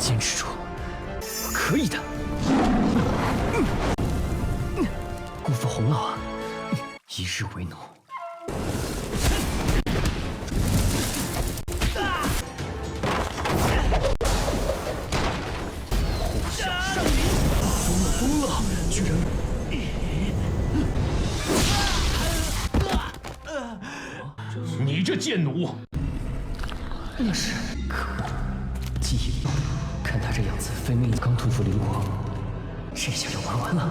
坚持住，我可以的。辜负洪老啊，一日为奴。呼啸山林，疯了，居然！你这贱奴！那是可恶，记忆里，看他这样子，非妹刚屠夫邻国，这下就玩完了。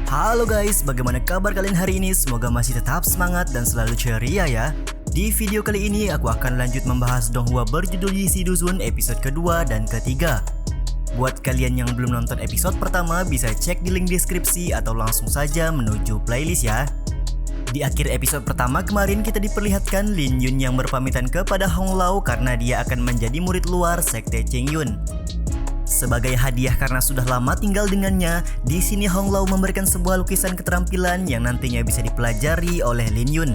Halo guys, bagaimana kabar kalian hari ini? Semoga masih tetap semangat dan selalu ceria ya. Di video kali ini aku akan lanjut membahas donghua berjudul Yisi Duzun episode kedua dan ketiga. Buat kalian yang belum nonton episode pertama bisa cek di link deskripsi atau langsung saja menuju playlist ya. Di akhir episode pertama kemarin kita diperlihatkan Lin Yun yang berpamitan kepada Hong Lao karena dia akan menjadi murid luar sekte Cheng Yun. Sebagai hadiah karena sudah lama tinggal dengannya, di sini Hong Lao memberikan sebuah lukisan keterampilan yang nantinya bisa dipelajari oleh Lin Yun.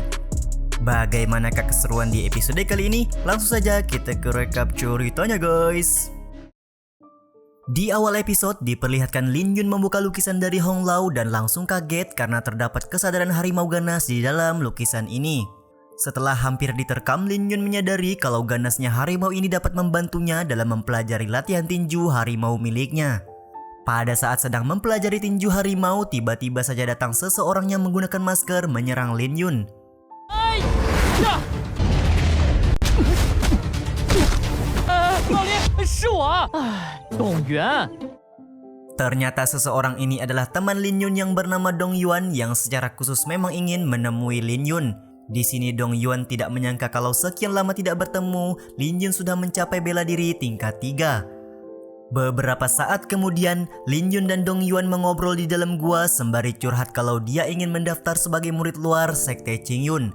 Bagaimanakah keseruan di episode kali ini? Langsung saja kita ke recap ceritanya guys. Di awal episode diperlihatkan Lin Yun membuka lukisan dari Hong Lao dan langsung kaget karena terdapat kesadaran harimau ganas di dalam lukisan ini. Setelah hampir diterkam, Lin Yun menyadari kalau ganasnya harimau ini dapat membantunya dalam mempelajari latihan tinju harimau miliknya. Pada saat sedang mempelajari tinju harimau, tiba-tiba saja datang seseorang yang menggunakan masker menyerang Lin Yun. Ternyata seseorang ini adalah teman Lin Yun yang bernama Dong Yuan yang secara khusus memang ingin menemui Lin Yun. Di sini Dong Yuan tidak menyangka kalau sekian lama tidak bertemu, Lin Yun sudah mencapai bela diri tingkat 3. Beberapa saat kemudian, Lin Yun dan Dong Yuan mengobrol di dalam gua sembari curhat kalau dia ingin mendaftar sebagai murid luar sekte Cheng Yun.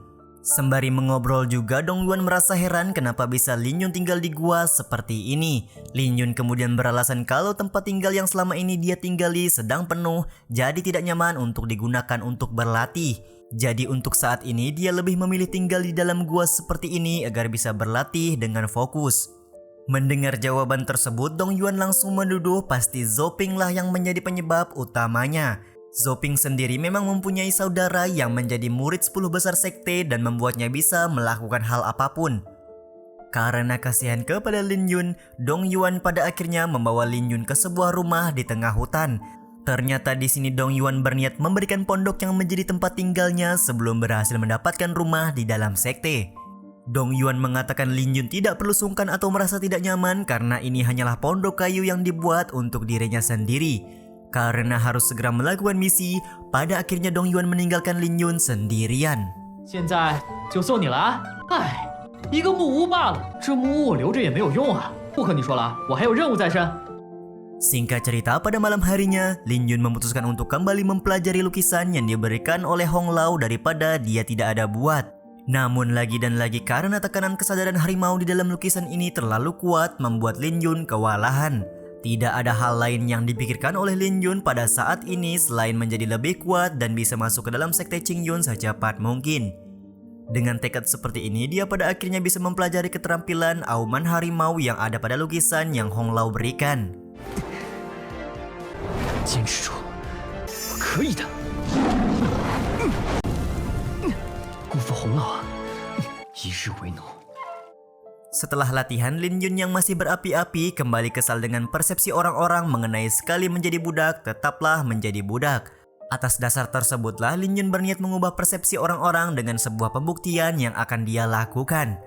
Sembari mengobrol juga, Dong Yuan merasa heran kenapa bisa Lin Yun tinggal di gua seperti ini. Lin Yun kemudian beralasan kalau tempat tinggal yang selama ini dia tinggali sedang penuh, jadi tidak nyaman untuk digunakan untuk berlatih. Jadi untuk saat ini dia lebih memilih tinggal di dalam gua seperti ini agar bisa berlatih dengan fokus. Mendengar jawaban tersebut, Dong Yuan langsung menuduh pasti Zoping lah yang menjadi penyebab utamanya. Zoping sendiri memang mempunyai saudara yang menjadi murid 10 besar sekte dan membuatnya bisa melakukan hal apapun. Karena kasihan kepada Lin Yun, Dong Yuan pada akhirnya membawa Lin Yun ke sebuah rumah di tengah hutan. Ternyata di sini Dong Yuan berniat memberikan pondok yang menjadi tempat tinggalnya sebelum berhasil mendapatkan rumah di dalam sekte. Dong Yuan mengatakan Lin Yun tidak perlu sungkan atau merasa tidak nyaman karena ini hanyalah pondok kayu yang dibuat untuk dirinya sendiri. Karena harus segera melakukan misi, pada akhirnya Dong Yuan meninggalkan Lin Yun sendirian. 现在就送你了啊！哎，一个木屋罢了，这木屋我留着也没有用啊！不和你说了，我还有任务在身。 Singkat cerita, pada malam harinya, Lin Yun memutuskan untuk kembali mempelajari lukisan yang diberikan oleh Hong Lao daripada dia tidak ada buat. Namun lagi dan lagi karena tekanan kesadaran harimau di dalam lukisan ini terlalu kuat membuat Lin Yun kewalahan. Tidak ada hal lain yang dipikirkan oleh Lin Yun pada saat ini selain menjadi lebih kuat dan bisa masuk ke dalam sekte Cheng Yun secepat mungkin. Dengan tekad seperti ini, dia pada akhirnya bisa mempelajari keterampilan auman harimau yang ada pada lukisan yang Hong Lao berikan. 坚持住，我可以的。辜负洪老啊，一日为奴。 Setelah latihan, Lin Yun yang masih berapi-api kembali kesal dengan persepsi orang-orang mengenai sekali menjadi budak, tetaplah menjadi budak. Atas dasar tersebutlah Lin Yun berniat mengubah persepsi orang-orang dengan sebuah pembuktian yang akan dia lakukan.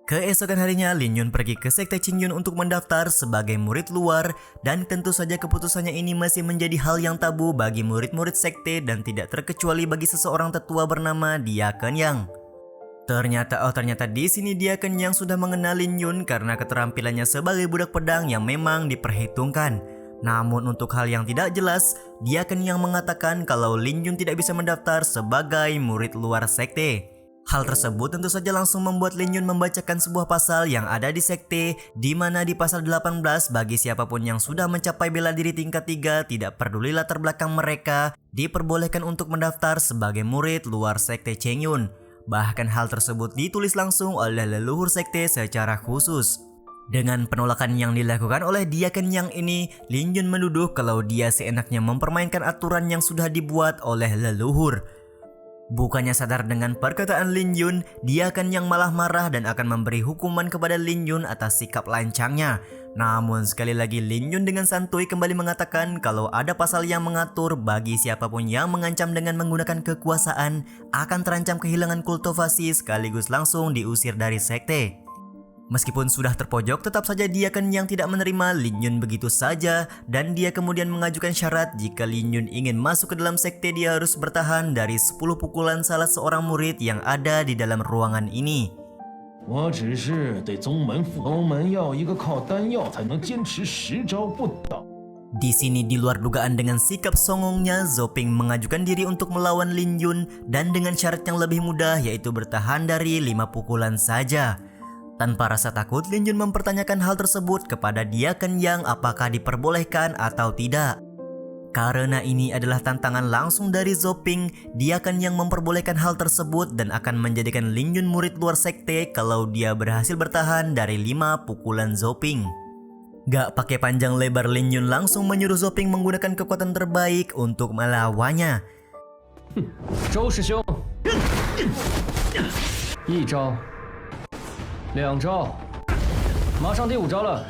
Keesokan harinya, Lin Yun pergi ke sekte Cheng Yun untuk mendaftar sebagai murid luar dan tentu saja keputusannya ini masih menjadi hal yang tabu bagi murid-murid sekte dan tidak terkecuali bagi seseorang tetua bernama Dia Kenyang. Ternyata di sini Dia Kenyang sudah mengenal Lin Yun karena keterampilannya sebagai budak pedang yang memang diperhitungkan. Namun untuk hal yang tidak jelas, Dia Kenyang mengatakan kalau Lin Yun tidak bisa mendaftar sebagai murid luar sekte. Hal tersebut tentu saja langsung membuat Lin Yun membacakan sebuah pasal yang ada di sekte, di mana di pasal 18 bagi siapapun yang sudah mencapai bela diri tingkat 3 tidak peduli latar belakang mereka, diperbolehkan untuk mendaftar sebagai murid luar sekte Chengyun. Bahkan hal tersebut ditulis langsung oleh leluhur sekte secara khusus. Dengan penolakan yang dilakukan oleh Diaken Yang ini, Lin Yun menuduh kalau dia seenaknya mempermainkan aturan yang sudah dibuat oleh leluhur. Bukannya sadar dengan perkataan Lin Yun, Diaken Yang malah marah dan akan memberi hukuman kepada Lin Yun atas sikap lancangnya. Namun sekali lagi Lin Yun dengan santuy kembali mengatakan kalau ada pasal yang mengatur bagi siapapun yang mengancam dengan menggunakan kekuasaan akan terancam kehilangan kultivasi sekaligus langsung diusir dari sekte. Meskipun sudah terpojok, tetap saja Diaken Yang tidak menerima Lin Yun begitu saja dan dia kemudian mengajukan syarat jika Lin Yun ingin masuk ke dalam sekte dia harus bertahan dari 10 pukulan salah seorang murid yang ada di dalam ruangan ini. 我只是对宗门副宗门要一个靠丹药才能坚持10招不倒。 Di sini di luar dugaan dengan sikap songongnya, Zoping mengajukan diri untuk melawan Lin Yun dan dengan syarat yang lebih mudah yaitu bertahan dari 5 pukulan saja. Tanpa rasa takut, Lin Yun mempertanyakan hal tersebut kepada Diaken Yang apakah diperbolehkan atau tidak. Karena ini adalah tantangan langsung dari Zoping, Diaken Yang memperbolehkan hal tersebut dan akan menjadikan Lin Yun murid luar sekte kalau dia berhasil bertahan dari 5 pukulan Zoping. Gak pakai panjang lebar, Lin Yun langsung menyuruh Zoping menggunakan kekuatan terbaik untuk melawannya. 周师兄，一招。 2招，马上第5招了。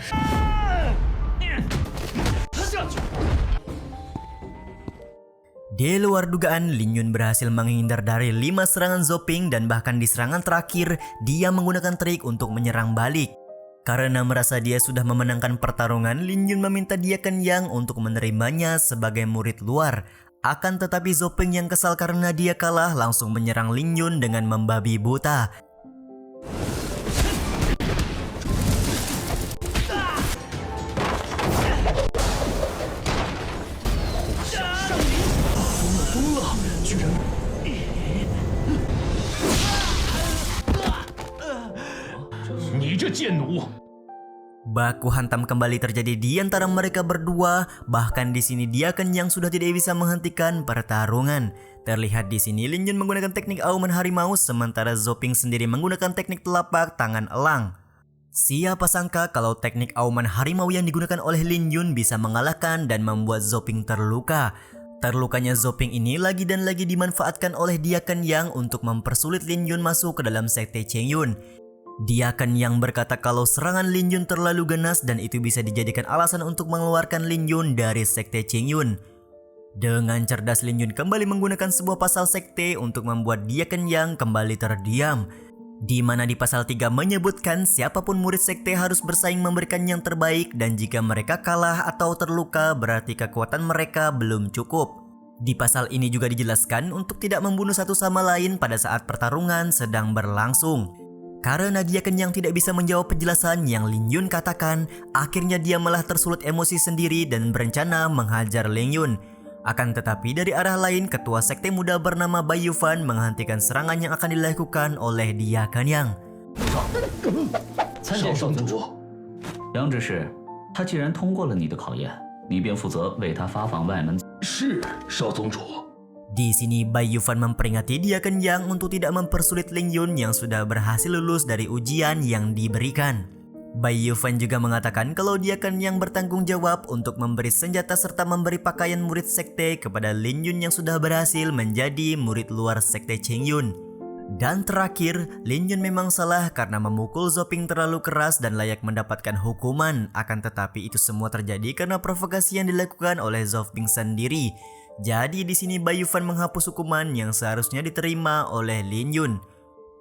Di luar dugaan, Lin Yun berhasil menghindar dari 5 serangan Zoping dan bahkan di serangan terakhir, dia menggunakan trik untuk menyerang balik. Karena merasa dia sudah memenangkan pertarungan, Lin Yun meminta Diaken Yang untuk menerimanya sebagai murid luar. Akan tetapi Zoping yang kesal karena dia kalah langsung menyerang Lin Yun dengan membabi buta. Baku hantam kembali terjadi di antara mereka berdua. Bahkan di sini Diaken Yang sudah tidak bisa menghentikan pertarungan. Terlihat di sini Lin Yun menggunakan teknik auman harimau sementara Zoping sendiri menggunakan teknik telapak tangan elang. Siapa sangka kalau teknik auman harimau yang digunakan oleh Lin Yun bisa mengalahkan dan membuat Zoping terluka. Terlukanya Zoping ini lagi dan lagi dimanfaatkan oleh Diaken Yang untuk mempersulit Lin Yun masuk ke dalam sekte Chengyun. Diaken Yang berkata kalau serangan Lin Yun terlalu ganas dan itu bisa dijadikan alasan untuk mengeluarkan Lin Yun dari sekte Chengyun. Dengan cerdas Lin Yun kembali menggunakan sebuah pasal sekte untuk membuat Diaken Yang kembali terdiam. Di mana di pasal 3 menyebutkan siapapun murid sekte harus bersaing memberikan yang terbaik dan jika mereka kalah atau terluka berarti kekuatan mereka belum cukup. Di pasal ini juga dijelaskan untuk tidak membunuh satu sama lain pada saat pertarungan sedang berlangsung. Karena Diaken Yang tidak bisa menjawab penjelasan yang Lin Yun katakan, akhirnya dia malah tersulut emosi sendiri dan berencana menghajar Lin Yun. Akan tetapi dari arah lain, ketua sekte muda bernama Bai Yufan menghentikan serangan yang akan dilakukan oleh Diaken Yang. 参见少宗主。杨执事，他既然通过了你的考验，你便负责为他发放外门。是，少宗主。 Di sini Bai Yufan memperingati Diaken Yang untuk tidak mempersulit Lin Yun yang sudah berhasil lulus dari ujian yang diberikan. Bai Yufan juga mengatakan kalau Diaken Yang bertanggung jawab untuk memberi senjata serta memberi pakaian murid sekte kepada Lin Yun yang sudah berhasil menjadi murid luar sekte Chengyun. Dan terakhir, Lin Yun memang salah karena memukul Zoping terlalu keras dan layak mendapatkan hukuman. Akan tetapi itu semua terjadi karena provokasi yang dilakukan oleh Zoping sendiri. Jadi di sini Bai Yufan menghapus hukuman yang seharusnya diterima oleh Lin Yun.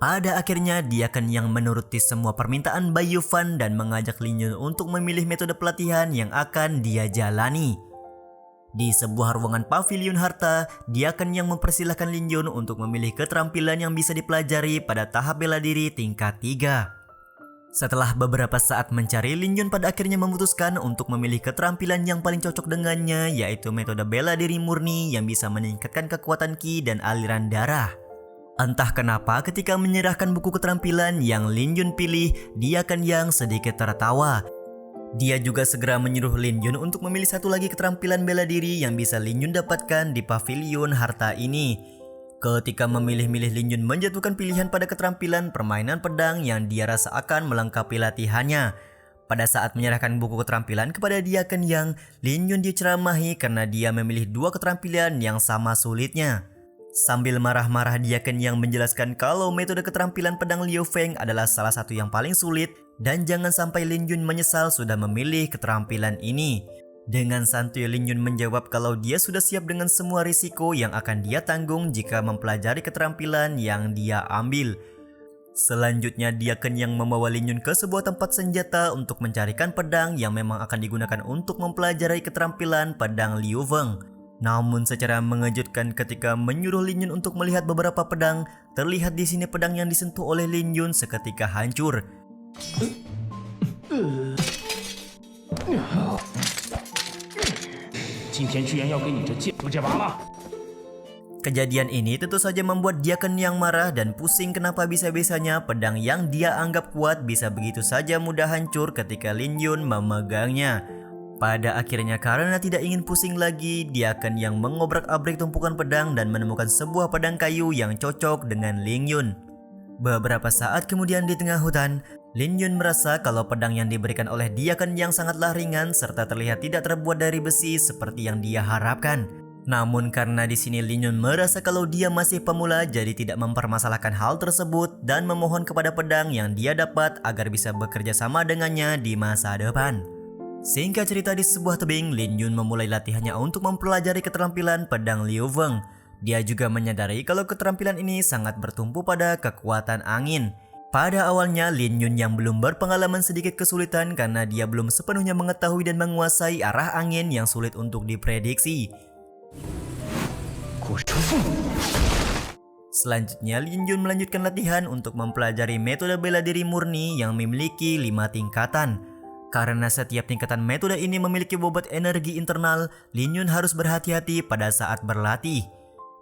Pada akhirnya Diaken Yang menuruti semua permintaan Bai Yufan dan mengajak Lin Yun untuk memilih metode pelatihan yang akan dia jalani. Di sebuah ruangan pavilion harta, Diaken Yang mempersilahkan Lin Yun untuk memilih keterampilan yang bisa dipelajari pada tahap bela diri tingkat 3. Setelah beberapa saat mencari, Lin Yun pada akhirnya memutuskan untuk memilih keterampilan yang paling cocok dengannya, yaitu metode bela diri murni yang bisa meningkatkan kekuatan ki dan aliran darah. Entah kenapa ketika menyerahkan buku keterampilan yang Lin Yun pilih, dia Ken Yang sedikit tertawa. Dia juga segera menyuruh Lin Yun untuk memilih satu lagi keterampilan bela diri yang bisa Lin Yun dapatkan di pavilion harta ini. Ketika memilih-milih, Lin Yun menjatuhkan pilihan pada keterampilan permainan pedang yang dia rasa akan melengkapi latihannya. Pada saat menyerahkan buku keterampilan kepada dia Ken Yang, Lin Yun diceramahi karena dia memilih dua keterampilan yang sama sulitnya. Sambil marah-marah, dia Ken Yang menjelaskan kalau metode keterampilan pedang Liu Feng adalah salah satu yang paling sulit dan jangan sampai Lin Yun menyesal sudah memilih keterampilan ini. Dengan santuy Lin Yun menjawab kalau dia sudah siap dengan semua risiko yang akan dia tanggung jika mempelajari keterampilan yang dia ambil. Selanjutnya dia Ken Yang membawa Lin Yun ke sebuah tempat senjata untuk mencarikan pedang yang memang akan digunakan untuk mempelajari keterampilan pedang Liu Feng. Namun secara mengejutkan ketika menyuruh Lin Yun untuk melihat beberapa pedang, terlihat di sini pedang yang disentuh oleh Lin Yun seketika hancur. Kejadian ini tentu saja membuat dia Ken Yang marah dan pusing kenapa bisa-bisanya pedang yang dia anggap kuat bisa begitu saja mudah hancur ketika Lin Yun memegangnya. Pada akhirnya karena tidak ingin pusing lagi, dia Ken Yang mengobrak-abrik tumpukan pedang dan menemukan sebuah pedang kayu yang cocok dengan Lin Yun. Beberapa saat kemudian di tengah hutan, Lin Yun merasa kalau pedang yang diberikan oleh dia Ken Yang sangatlah ringan serta terlihat tidak terbuat dari besi seperti yang dia harapkan. Namun karena di sini Lin Yun merasa kalau dia masih pemula, jadi tidak mempermasalahkan hal tersebut dan memohon kepada pedang yang dia dapat agar bisa bekerja sama dengannya di masa depan. Singkat cerita, di sebuah tebing, Lin Yun memulai latihannya untuk mempelajari keterampilan pedang Liu Feng. Dia juga menyadari kalau keterampilan ini sangat bertumpu pada kekuatan angin. Pada awalnya, Lin Yun yang belum berpengalaman sedikit kesulitan karena dia belum sepenuhnya mengetahui dan menguasai arah angin yang sulit untuk diprediksi. Selanjutnya, Lin Yun melanjutkan latihan untuk mempelajari metode bela diri murni yang memiliki 5 tingkatan. Karena setiap tingkatan metode ini memiliki bobot energi internal, Lin Yun harus berhati-hati pada saat berlatih.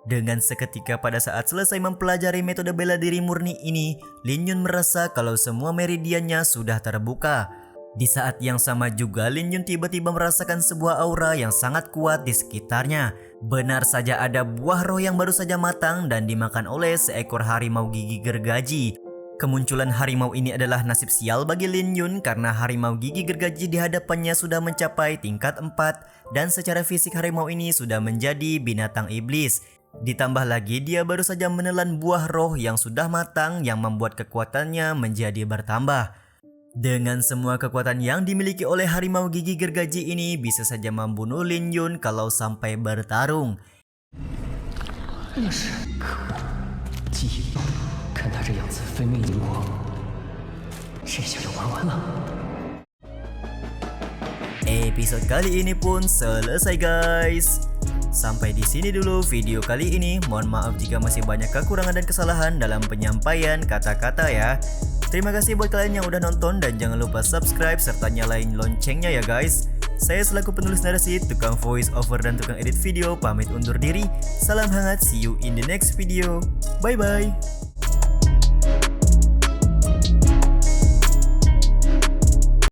Dengan seketika pada saat selesai mempelajari metode bela diri murni ini, Lin Yun merasa kalau semua meridiannya sudah terbuka. Di saat yang sama juga, Lin Yun tiba-tiba merasakan sebuah aura yang sangat kuat di sekitarnya. Benar saja ada buah roh yang baru saja matang dan dimakan oleh seekor harimau gigi gergaji. Kemunculan harimau ini adalah nasib sial bagi Lin Yun karena harimau gigi gergaji di hadapannya sudah mencapai tingkat 4 dan secara fisik harimau ini sudah menjadi binatang iblis. Ditambah lagi dia baru saja menelan buah roh yang sudah matang yang membuat kekuatannya menjadi bertambah. Dengan semua kekuatan yang dimiliki oleh harimau gigi gergaji ini bisa saja membunuh Lin Yun kalau sampai bertarung. 看他这样子飞魅灵活，这下就玩完了。 Episode kali ini pun selesai guys. Sampai di sini dulu video kali ini. Mohon maaf jika masih banyak kekurangan dan kesalahan dalam penyampaian kata-kata ya. Terima kasih buat kalian yang udah nonton dan jangan lupa subscribe serta nyalain loncengnya ya guys. Saya selaku penulis narasi, tukang voice over dan tukang edit video pamit undur diri. Salam hangat, see you in the next video. Bye bye.